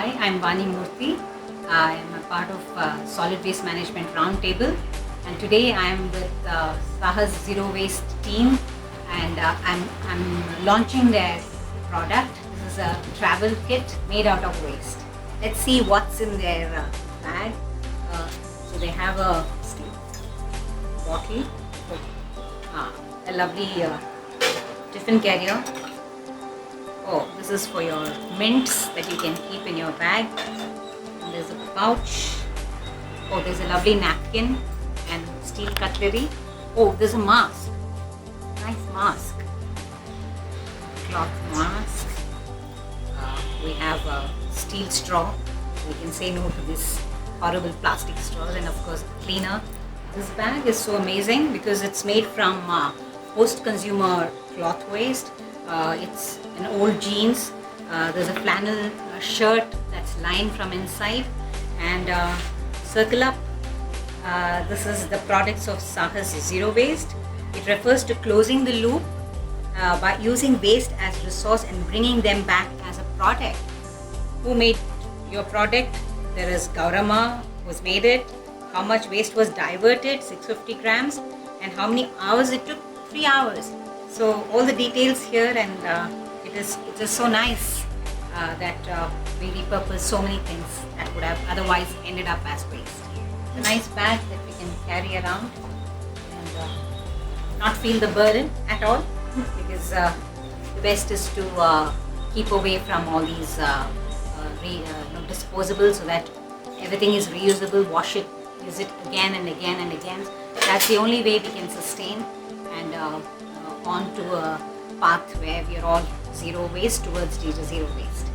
Hi, I'm Vani Murthy. I am a part of Solid Waste Management Roundtable, and today I am with Saahas Zero Waste team, and I'm launching their product. This is a travel kit made out of waste. Let's see what's in their bag. So they have a steel bottle, a lovely tiffin carrier. Oh, this is for your mints that you can keep in your bag. And there's a pouch. Oh, there's a lovely napkin and steel cutlery. Oh, there's a mask. Nice mask. Cloth mask. We have a steel straw. We can say no to this horrible plastic straws, and of course cleaner. This bag is so amazing because it's made from post-consumer cloth waste. It's an old jeans. There's a flannel shirt that's lined from inside, and circle up. This is the products of Saahas Zero Waste. It refers to closing the loop by using waste as resource and bringing them back as a product. Who made your product? There is Gaurama who's made it. How much waste was diverted? 650 grams. And how many hours it took? 3 hours. So all the details here, and it is so nice that we repurpose so many things that would have otherwise ended up as waste. It's a nice bag that we can carry around and not feel the burden at all, because the best is to keep away from all these disposables, so that everything is reusable. Wash it, use it again and again and again. That's the only way we can sustain and on to a path where we are all zero waste towards zero waste.